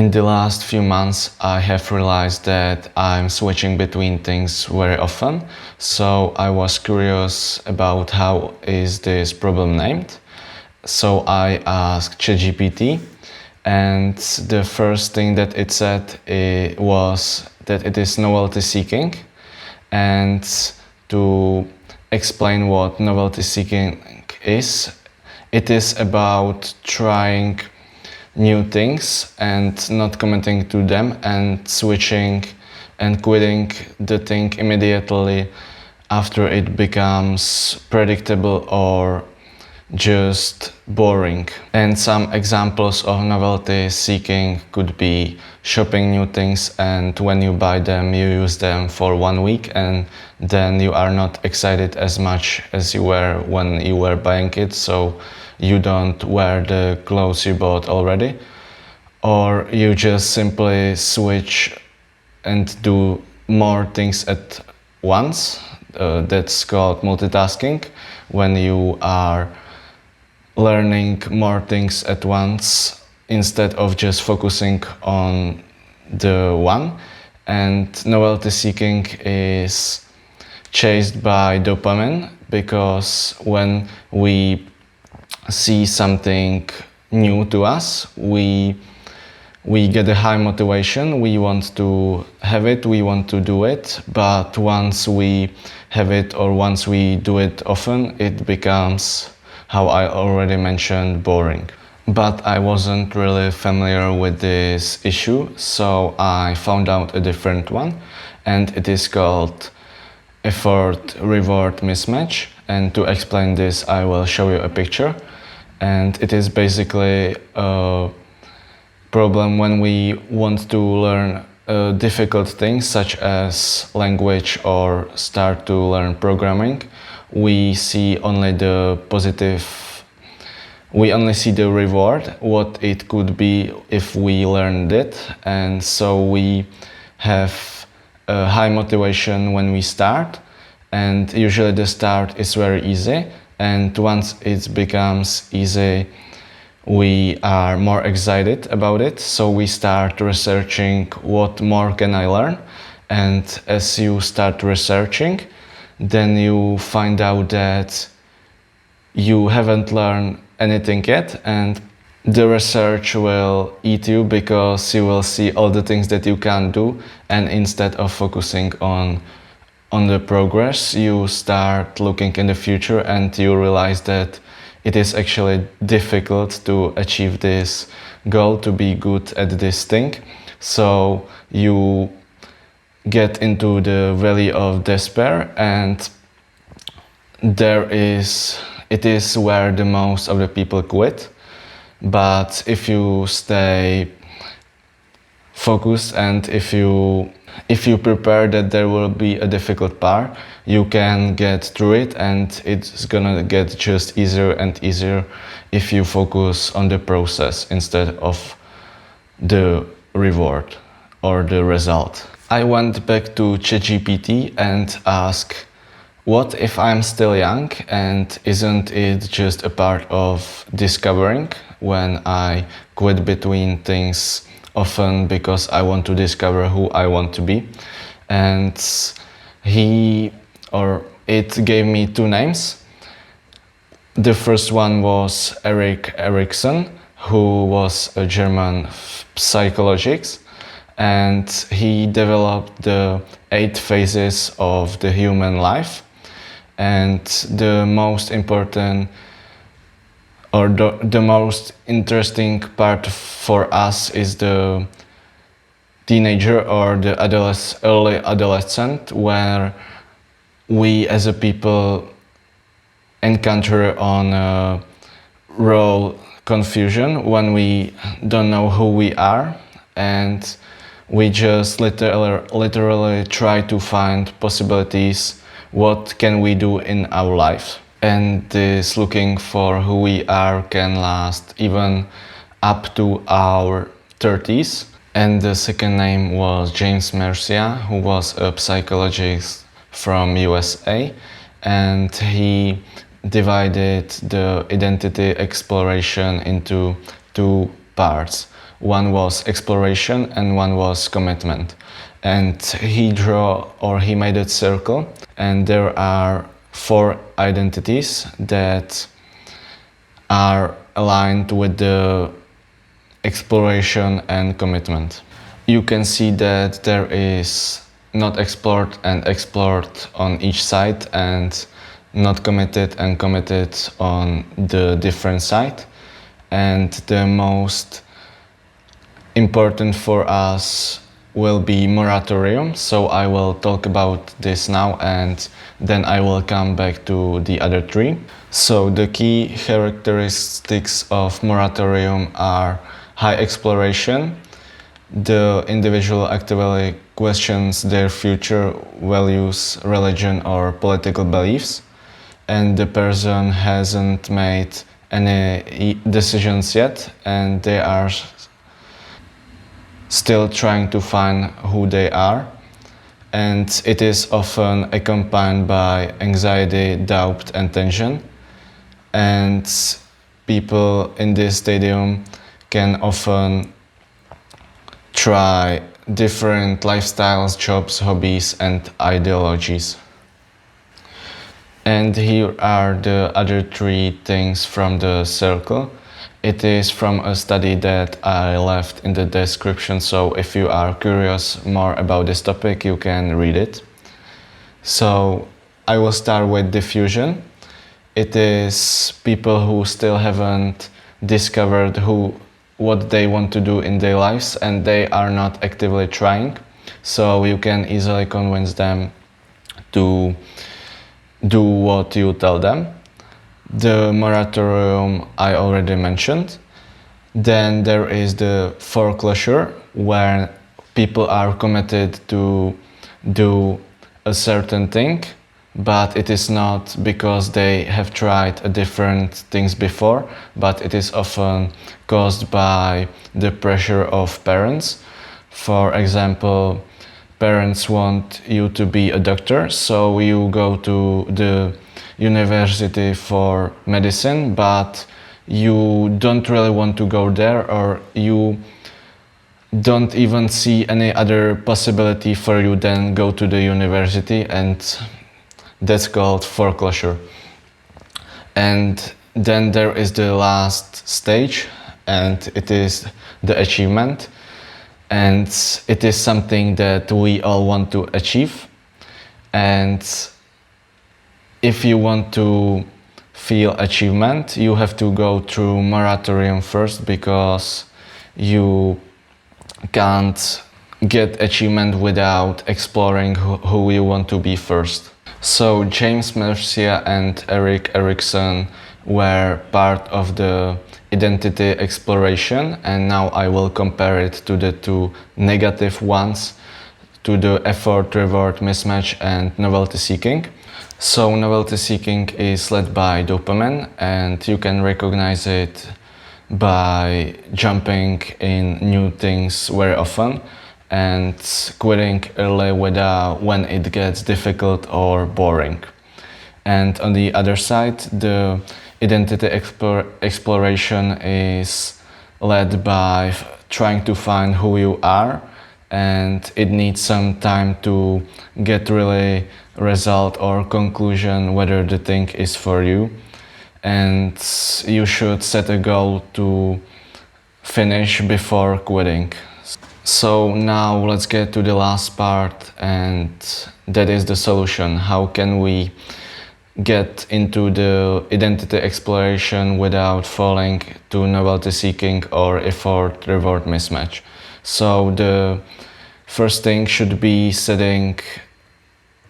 In the last few months, I have realized that I'm switching between things very often, so I was curious about how is this problem named. So I asked ChatGPT, and the first thing that it said was that it is novelty seeking. And to explain what novelty seeking is, it is about trying new things and not committing to them and switching and quitting the thing immediately after it becomes predictable or just boring. And some examples of novelty seeking could be shopping new things, and when you buy them you use them for 1 week and then you are not excited as much as you were when you were buying it, so you don't wear the clothes you bought already. Or you just simply switch and do more things at once. That's called multitasking, when you are learning more things at once instead of just focusing on the one. And novelty seeking is chased by dopamine, because when we see something new to us, we get a high motivation, we want to have it, we want to do it, but once we have it or once we do it often, it becomes, how I already mentioned, boring. But I wasn't really familiar with this issue, so I found out a different one, and it is called effort-reward mismatch. And to explain this, I will show you a picture. And it is basically a problem when we want to learn difficult things such as language or start to learn programming. We see only the reward, what it could be if we learned it, and so we have a high motivation when we start, and usually the start is very easy, and once it becomes easy we are more excited about it, so we start researching what more can I learn. And as you start researching, then you find out that you haven't learned anything yet, and the research will eat you, because you will see all the things that you can do, and instead of focusing on the progress, you start looking in the future and you realize that it is actually difficult to achieve this goal, to be good at this thing. So you get into the valley of despair, and it is where the most of the people quit. But if you stay focused and if you prepare that there will be a difficult part, you can get through it, and it's gonna get just easier and easier if you focus on the process instead of the reward or the result. I went back to ChatGPT and asked, what if I'm still young, and isn't it just a part of discovering when I quit between things often because I want to discover who I want to be? And it gave me two names. The first one was Erik Erikson, who was a German psychologist, and he developed the 8 phases of the human life. And the most important or the most interesting part for us is the teenager or the early adolescent, where we as a people encounter on a role confusion when we don't know who we are, and we just literally try to find possibilities. What can we do in our life? And this looking for who we are can last even up to our 30s. And the second name was James Mercia, who was a psychologist from USA, and he divided the identity exploration into 2 parts. one was exploration and one was commitment. And he made a circle, and there are 4 identities that are aligned with the exploration and commitment. You can see that there is not explored and explored on each side, and not committed and committed on the different side. And the most important for us will be moratorium, so I will talk about this now and then I will come back to the other 3. So the key characteristics of moratorium are high exploration. The individual actively questions their future values, religion or political beliefs, and the person hasn't made any decisions yet, and they are still trying to find who they are. And it is often accompanied by anxiety, doubt and tension. And people in this stadium can often try different lifestyles, jobs, hobbies and ideologies. And here are the other 3 things from the circle. It is from a study that I left in the description, so if you are curious more about this topic, you can read it. So I will start with diffusion. It is people who still haven't discovered what they want to do in their lives, and they are not actively trying. So you can easily convince them to do what you tell them. The moratorium I already mentioned. Then there is the foreclosure, where people are committed to do a certain thing, but it is not because they have tried different things before, but it is often caused by the pressure of parents. For example, parents want you to be a doctor, so you go to the university for medicine, but you don't really want to go there, or you don't even see any other possibility for you than go to the university, and that's called foreclosure. And then there is the last stage, and it is the achievement. And it is something that we all want to achieve. And if you want to feel achievement, you have to go through moratorium first, because you can't get achievement without exploring who you want to be first. So James Mercier and Erik Erikson were part of the identity exploration, and now I will compare it to the 2 negative ones, to the effort-reward mismatch and novelty seeking. So novelty seeking is led by dopamine, and you can recognize it by jumping in new things very often and quitting early when it gets difficult or boring. And on the other side, the identity exploration is led by trying to find who you are, and it needs some time to get really result or conclusion whether the thing is for you. And you should set a goal to finish before quitting. So now let's get to the last part, and that is the solution. How can we get into the identity exploration without falling to novelty seeking or effort reward mismatch? So the first thing should be setting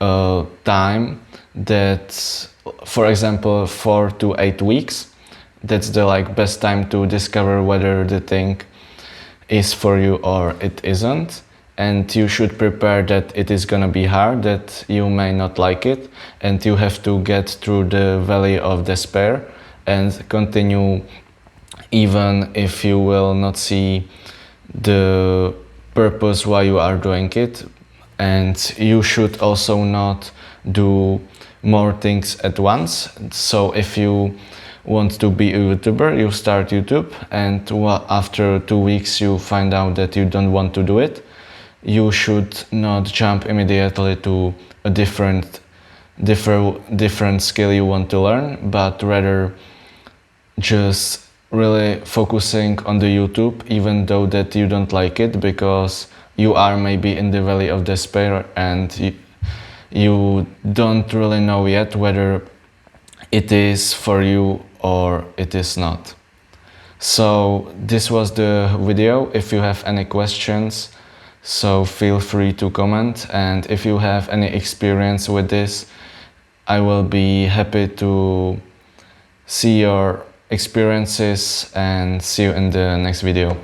a time that, for example, 4 to 8 weeks. That's the best time to discover whether the thing is for you or it isn't. And you should prepare that it is gonna be hard, that you may not like it, and you have to get through the valley of despair and continue even if you will not see the purpose why you are doing it. And you should also not do more things at once. So if you want to be a YouTuber, you start YouTube, and after 2 weeks you find out that you don't want to do it, you should not jump immediately to a different skill you want to learn, but rather just really focusing on the YouTube, even though that you don't like it, because you are maybe in the valley of despair and you don't really know yet whether it is for you or it is not. So this was the video. If you have any questions, so feel free to comment, and if you have any experience with this, I will be happy to see your experiences and see you in the next video.